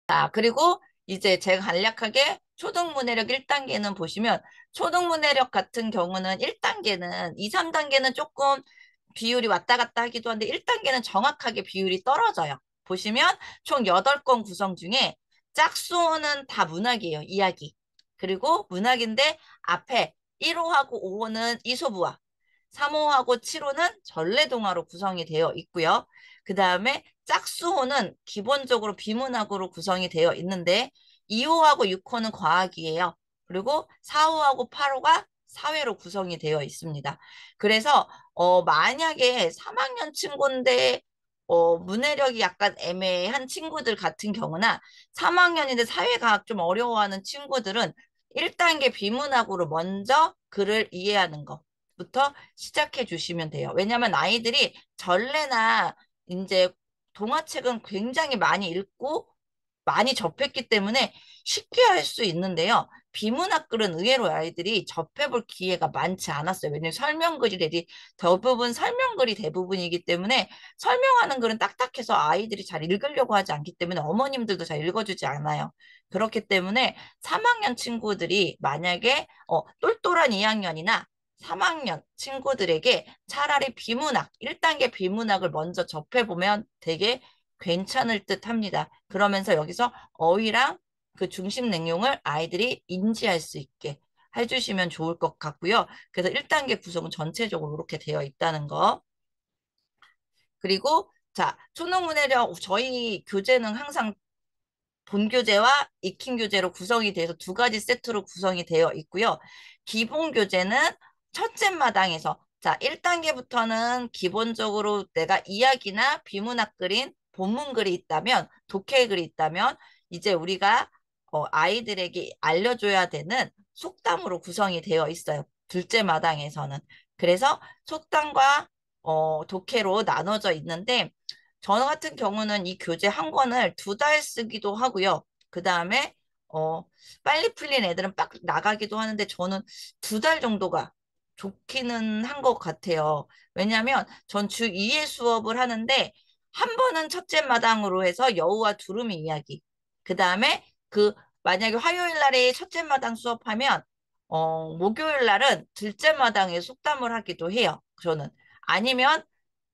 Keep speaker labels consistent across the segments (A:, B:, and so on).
A: 자, 그리고 이제 제가 간략하게 초등문해력 1단계는 보시면 초등문해력 같은 경우는 1단계는 2, 3단계는 조금 비율이 왔다 갔다 하기도 한데 1단계는 정확하게 비율이 떨어져요. 보시면 총 8건 구성 중에 짝수호는 다 문학이에요. 이야기. 그리고 문학인데 앞에 1호하고 5호는 이솝우화, 3호하고 7호는 전래동화로 구성이 되어 있고요. 그 다음에 짝수호는 기본적으로 비문학으로 구성이 되어 있는데 2호하고 6호는 과학이에요. 그리고 4호하고 8호가 사회로 구성이 되어 있습니다. 그래서 만약에 3학년 친구인데 문해력이 약간 애매한 친구들 같은 경우나 3학년인데 사회과학 좀 어려워하는 친구들은 1단계 비문학으로 먼저 글을 이해하는 것부터 시작해 주시면 돼요. 왜냐하면 아이들이 전래나 이제 동화책은 굉장히 많이 읽고 많이 접했기 때문에 쉽게 할 수 있는데요. 비문학 글은 의외로 아이들이 접해볼 기회가 많지 않았어요. 왜냐면 설명글이 대부분 설명글이 대부분이기 때문에 설명하는 글은 딱딱해서 아이들이 잘 읽으려고 하지 않기 때문에 어머님들도 잘 읽어주지 않아요. 그렇기 때문에 3학년 친구들이 만약에 똘똘한 2학년이나 3학년 친구들에게 차라리 비문학, 1단계 비문학을 먼저 접해보면 되게 괜찮을 듯 합니다. 그러면서 여기서 어휘랑 그 중심 내용을 아이들이 인지할 수 있게 해주시면 좋을 것 같고요. 그래서 1단계 구성은 전체적으로 이렇게 되어 있다는 거. 그리고 자, 초능문해력 저희 교재는 항상 본교재와 익힘교재로 구성이 돼서 두 가지 세트로 구성이 되어 있고요. 기본 교재는 첫째 마당에서 자, 1단계부터는 기본적으로 내가 이야기나 비문학 글인 본문 글이 있다면, 독해 글이 있다면 이제 우리가 아이들에게 알려줘야 되는 속담으로 구성이 되어 있어요. 둘째 마당에서는. 그래서 속담과 독해로 나눠져 있는데 저 같은 경우는 이 교재 한 권을 2달 쓰기도 하고요. 그 다음에 어, 빨리 풀린 애들은 빡 나가기도 하는데 저는 2달 정도가 좋기는 한 것 같아요. 왜냐하면 전 주 2회 수업을 하는데 한 번은 첫째 마당으로 해서 여우와 두루미 이야기. 그 다음에 만약에 화요일 날에 첫째 마당 수업하면 목요일 날은 둘째 마당에 속담을 하기도 해요. 저는. 아니면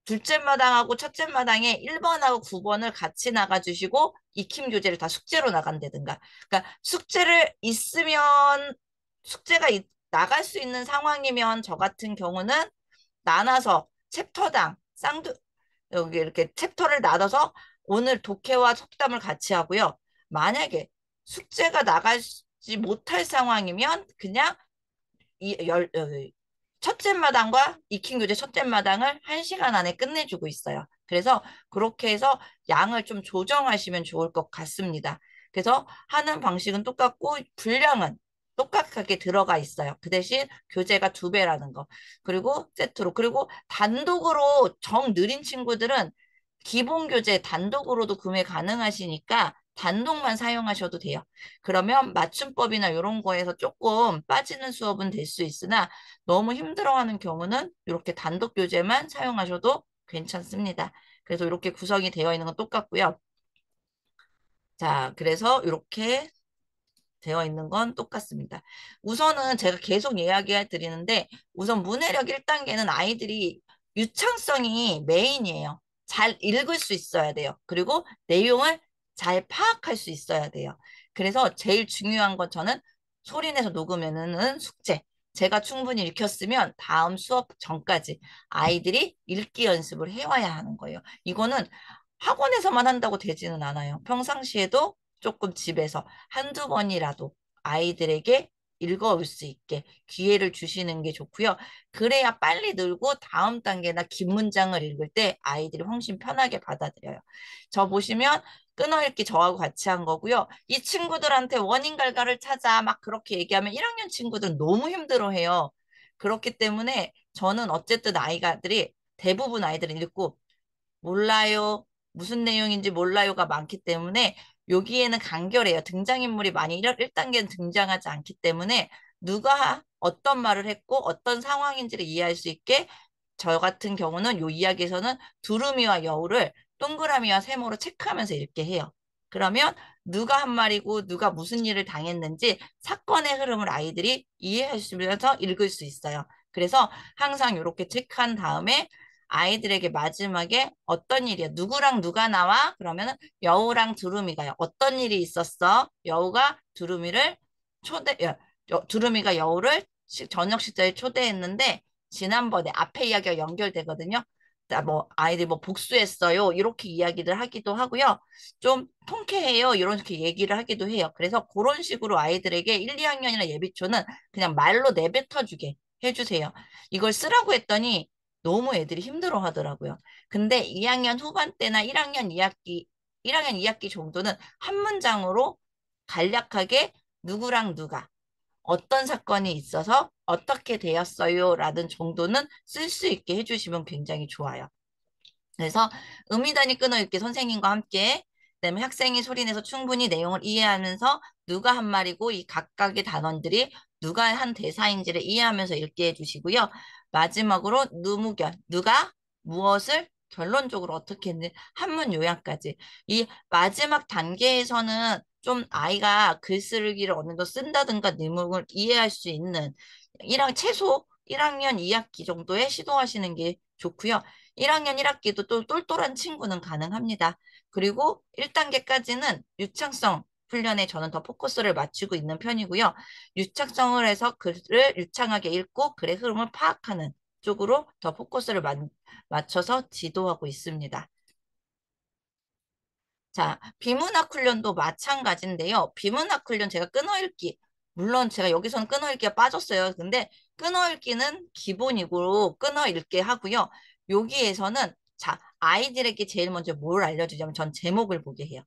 A: 둘째 마당하고 첫째 마당에 1번하고 9번을 같이 나가주시고 익힘 교재를 다 숙제로 나간다든가. 그러니까 숙제를 있으면 나갈 수 있는 상황이면 저 같은 경우는 나눠서 챕터당 여기 이렇게 챕터를 나눠서 오늘 독해와 속담을 같이 하고요. 만약에 숙제가 나가지 못할 상황이면 그냥 이 첫째 마당과 익힌 교재 첫째 마당을 1시간 안에 끝내주고 있어요. 그래서 그렇게 해서 양을 좀 조정하시면 좋을 것 같습니다. 그래서 하는 방식은 똑같고 분량은 똑같게 들어가 있어요. 그 대신 교재가 2배라는 거. 그리고 세트로. 그리고 단독으로 정 느린 친구들은 기본 교재 단독으로도 구매 가능하시니까 단독만 사용하셔도 돼요. 그러면 맞춤법이나 이런 거에서 조금 빠지는 수업은 될 수 있으나 너무 힘들어하는 경우는 이렇게 단독 교재만 사용하셔도 괜찮습니다. 그래서 이렇게 구성이 되어 있는 건 똑같고요. 자, 그래서 이렇게 되어 있는 건 똑같습니다. 우선은 제가 계속 이야기 드리는데 우선 문해력 1단계는 아이들이 유창성이 메인이에요. 잘 읽을 수 있어야 돼요. 그리고 내용을 잘 파악할 수 있어야 돼요. 그래서 제일 중요한 건 저는 소리내서 녹음해내는 숙제. 제가 충분히 읽혔으면 다음 수업 전까지 아이들이 읽기 연습을 해와야 하는 거예요. 이거는 학원에서만 한다고 되지는 않아요. 평상시에도 조금 집에서 한두 번이라도 아이들에게 읽어올 수 있게 기회를 주시는 게 좋고요. 그래야 빨리 늘고 다음 단계나 긴 문장을 읽을 때 아이들이 훨씬 편하게 받아들여요. 저 보시면 끊어읽기 저하고 같이 한 거고요. 이 친구들한테 원인 결과를 찾아 막 그렇게 얘기하면 1학년 친구들은 너무 힘들어해요. 그렇기 때문에 저는 어쨌든 아이들이 대부분 아이들은 읽고 몰라요. 무슨 내용인지 몰라요가 많기 때문에 여기에는 간결해요. 등장인물이 많이 1단계는 등장하지 않기 때문에 누가 어떤 말을 했고 어떤 상황인지를 이해할 수 있게 저 같은 경우는 요 이야기에서는 두루미와 여우를 동그라미와 세모로 체크하면서 읽게 해요. 그러면 누가 한 말이고 누가 무슨 일을 당했는지 사건의 흐름을 아이들이 이해하시면서 읽을 수 있어요. 그래서 항상 이렇게 체크한 다음에 아이들에게 마지막에 어떤 일이야? 누구랑 누가 나와? 그러면은 여우랑 두루미가요. 어떤 일이 있었어? 여우가 두루미를 두루미가 여우를 저녁 식사에 초대했는데 지난번에 앞에 이야기가 연결되거든요. 뭐 아이들 뭐 복수했어요. 이렇게 이야기를 하기도 하고요. 좀 통쾌해요. 이렇게 얘기를 하기도 해요. 그래서 그런 식으로 아이들에게 1, 2학년이나 예비초는 그냥 말로 내뱉어 주게 해주세요. 이걸 쓰라고 했더니 너무 애들이 힘들어 하더라고요. 근데 2학년 후반 때나 1학년 2학기, 1학년 2학기 정도는 한 문장으로 간략하게 누구랑 누가 어떤 사건이 있어서 어떻게 되었어요? 라는 정도는 쓸 수 있게 해주시면 굉장히 좋아요. 그래서 음이단위 끊어읽기 선생님과 함께 그다음에 학생이 소리내서 충분히 내용을 이해하면서 누가 한 말이고 이 각각의 단원들이 누가 한 대사인지를 이해하면서 읽게 해주시고요. 마지막으로 누무견, 누가 무엇을 결론적으로 어떻게 했는지 한문 요약까지. 이 마지막 단계에서는 좀 아이가 글쓰기를 어느 정도 쓴다든가 내용을 이해할 수 있는 최소 1학년 2학기 정도에 시도하시는 게 좋고요. 1학년 1학기도 또 똘똘한 친구는 가능합니다. 그리고 1단계까지는 유창성 훈련에 저는 더 포커스를 맞추고 있는 편이고요. 유창성을 해서 글을 유창하게 읽고 글의 흐름을 파악하는 쪽으로 더 포커스를 맞춰서 지도하고 있습니다. 자, 비문학 훈련도 마찬가지인데요. 비문학 훈련 제가 끊어읽기. 물론 제가 여기서는 끊어읽기가 빠졌어요. 근데 끊어읽기는 기본이고 끊어읽게 하고요. 여기에서는 자, 아이들에게 제일 먼저 뭘 알려주냐면 전 제목을 보게 해요.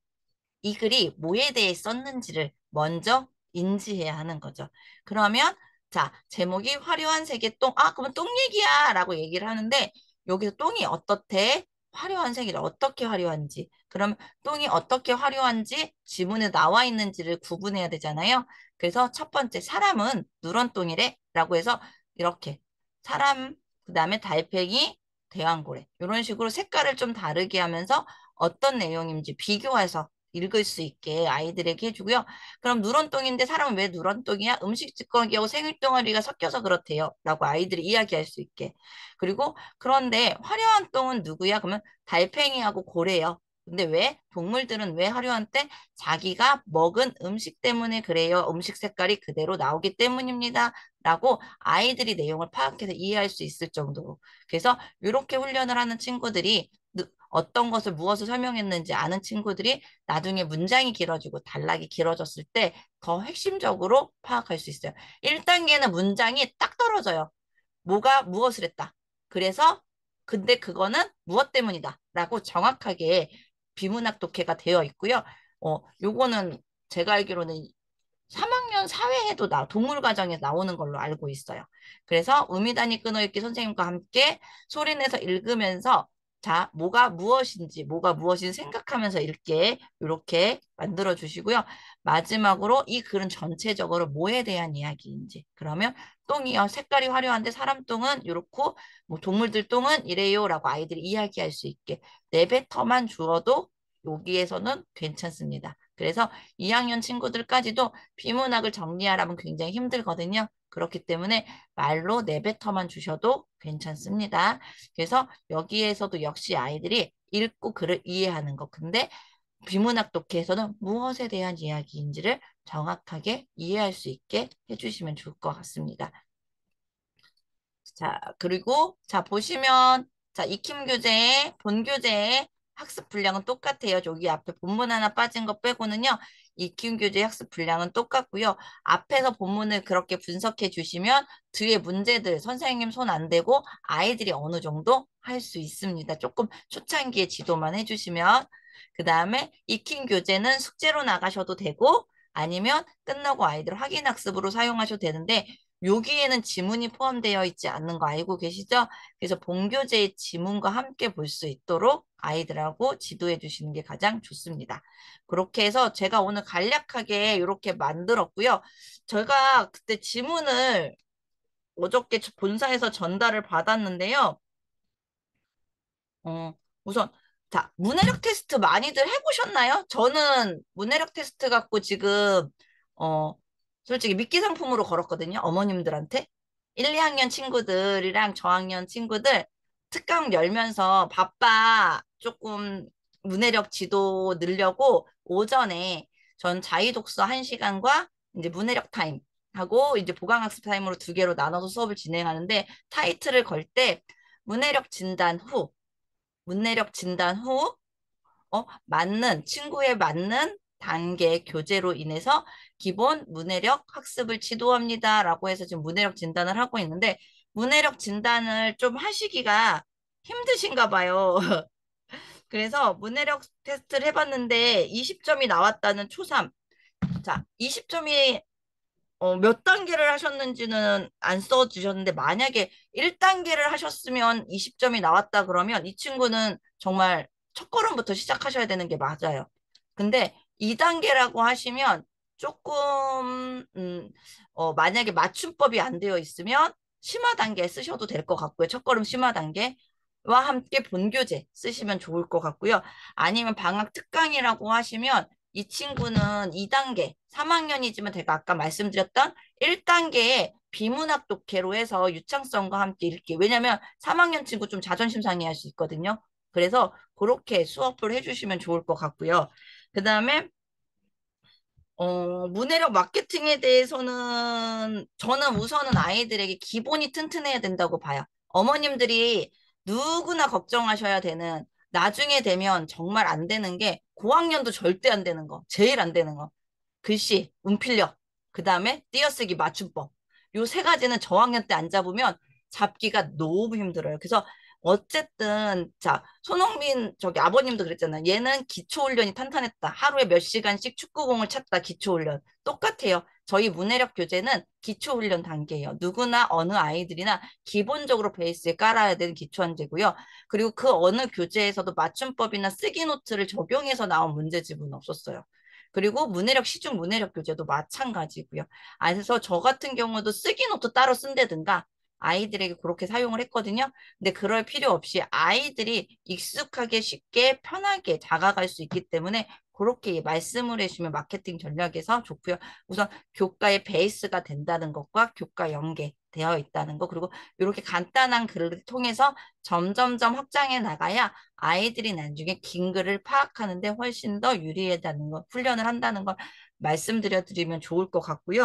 A: 이 글이 뭐에 대해 썼는지를 먼저 인지해야 하는 거죠. 그러면 자, 제목이 화려한 세계 똥. 아, 그러면 똥 얘기야 라고 얘기를 하는데 여기서 똥이 어떻대? 화려한 세계를 어떻게 화려한지. 그럼 똥이 어떻게 화려한지 지문에 나와 있는지를 구분해야 되잖아요. 그래서 첫 번째 사람은 누런 똥이래 라고 해서 이렇게 사람 그다음에 달팽이 대왕고래 이런 식으로 색깔을 좀 다르게 하면서 어떤 내용인지 비교해서 읽을 수 있게 아이들에게 해주고요. 그럼 누런똥인데 사람은 왜 누런똥이야? 음식 찌꺼기하고 생일동아리가 섞여서 그렇대요. 라고 아이들이 이야기할 수 있게. 그리고 그런데 화려한 똥은 누구야? 그러면 달팽이하고 고래요. 근데 왜? 동물들은 왜 화려한 때? 자기가 먹은 음식 때문에 그래요. 음식 색깔이 그대로 나오기 때문입니다. 라고 아이들이 내용을 파악해서 이해할 수 있을 정도로. 그래서 이렇게 훈련을 하는 친구들이 어떤 것을 무엇을 설명했는지 아는 친구들이 나중에 문장이 길어지고 단락이 길어졌을 때 더 핵심적으로 파악할 수 있어요. 1단계는 문장이 딱 떨어져요. 뭐가 무엇을 했다. 그래서 근데 그거는 무엇 때문이다. 라고 정확하게 비문학 독해가 되어 있고요. 요거는 제가 알기로는 3학년 사회에도 동물 과정에 나오는 걸로 알고 있어요. 그래서 우미단이 끊어읽기 선생님과 함께 소리내서 읽으면서 자, 뭐가 무엇인지 생각하면서 읽게 이렇게 만들어 주시고요. 마지막으로 이 글은 전체적으로 뭐에 대한 이야기인지. 그러면 똥이요. 색깔이 화려한데 사람 똥은 이렇고 뭐 동물들 똥은 이래요라고 아이들이 이야기할 수 있게 내뱉어만 주어도 여기에서는 괜찮습니다. 그래서 2학년 친구들까지도 비문학을 정리하라면 굉장히 힘들거든요. 그렇기 때문에 말로 내뱉어만 주셔도 괜찮습니다. 그래서 여기에서도 역시 아이들이 읽고 글을 이해하는 것. 근데 비문학 독해에서는 무엇에 대한 이야기인지를 정확하게 이해할 수 있게 해주시면 좋을 것 같습니다. 자, 그리고 자 보시면 자 익힘 교재의 본 교재의 학습 분량은 똑같아요. 저기 앞에 본문 하나 빠진 거 빼고는요. 익힘 교재 학습 분량은 똑같고요. 앞에서 본문을 그렇게 분석해 주시면 뒤에 문제들 선생님 손 안 대고 아이들이 어느 정도 할 수 있습니다. 조금 초창기에 지도만 해주시면 그 다음에 익힘 교재는 숙제로 나가셔도 되고 아니면 끝나고 아이들 확인 학습으로 사용하셔도 되는데 여기에는 지문이 포함되어 있지 않는 거 알고 계시죠? 그래서 본교재의 지문과 함께 볼 수 있도록 아이들하고 지도해 주시는 게 가장 좋습니다. 그렇게 해서 제가 오늘 간략하게 이렇게 만들었고요. 제가 그때 지문을 어저께 본사에서 전달을 받았는데요. 어, 우선 자, 문해력 테스트 많이들 해보셨나요? 저는 문해력 테스트 갖고 지금, 어, 솔직히 미끼 상품으로 걸었거든요. 어머님들한테. 1, 2학년 친구들이랑 저학년 친구들 특강 열면서 바빠 조금 문해력 지도 늘려고 오전에 전 자유독서 1시간과 이제 문해력 타임 하고 이제 보강학습 타임으로 두 개로 나눠서 수업을 진행하는데 타이틀을 걸 때 문해력 진단 후, 문해력 진단 후 맞는, 친구에 맞는 단계 교재로 인해서 기본 문해력 학습을 지도합니다. 라고 해서 지금 문해력 진단을 하고 있는데, 문해력 진단을 좀 하시기가 힘드신가 봐요. 그래서 문해력 테스트를 해봤는데 20점이 나왔다는 초3. 자, 20점이 몇 단계를 하셨는지는 안 써주셨는데, 만약에 1단계를 하셨으면 20점이 나왔다 그러면 이 친구는 정말 첫걸음부터 시작하셔야 되는 게 맞아요. 근데 2단계라고 하시면 조금, 만약에 맞춤법이 안 되어 있으면 심화 단계 쓰셔도 될 것 같고요. 첫걸음 심화 단계와 함께 본교재 쓰시면 좋을 것 같고요. 아니면 방학 특강이라고 하시면 이 친구는 2단계, 3학년이지만 제가 아까 말씀드렸던 1단계의 비문학 독해로 해서 유창성과 함께 읽기. 왜냐면 3학년 친구 좀 자존심 상해할 수 있거든요. 그래서 그렇게 수업을 해주시면 좋을 것 같고요. 그 다음에 문해력 마케팅에 대해서는 저는 우선은 아이들에게 기본이 튼튼해야 된다고 봐요. 어머님들이 누구나 걱정하셔야 되는 나중에 되면 정말 안 되는 게 고학년도 절대 안 되는 거, 제일 안 되는 거. 글씨, 운필력, 그 다음에 띄어쓰기 맞춤법. 요 세 가지는 저학년 때 안 잡으면 잡기가 너무 힘들어요. 그래서 어쨌든 자 손흥민 저기 아버님도 그랬잖아요. 얘는 기초훈련이 탄탄했다. 하루에 몇 시간씩 축구공을 찼다. 기초훈련. 똑같아요. 저희 문해력 교재는 기초훈련 단계예요. 누구나 어느 아이들이나 기본적으로 베이스에 깔아야 되는 기초한제고요. 그리고 그 어느 교재에서도 맞춤법이나 쓰기 노트를 적용해서 나온 문제집은 없었어요. 그리고 문해력 시중 문해력 교재도 마찬가지고요. 그래서 저 같은 경우도 쓰기 노트 따로 쓴다든가 아이들에게 그렇게 사용을 했거든요. 근데 그럴 필요 없이 아이들이 익숙하게 쉽게 편하게 다가갈 수 있기 때문에 그렇게 말씀을 해주시면 마케팅 전략에서 좋고요. 우선 교과의 베이스가 된다는 것과 교과 연계되어 있다는 것 그리고 이렇게 간단한 글을 통해서 점점점 확장해 나가야 아이들이 나중에 긴 글을 파악하는데 훨씬 더 유리하다는 것, 훈련을 한다는 걸 말씀드려 드리면 좋을 것 같고요.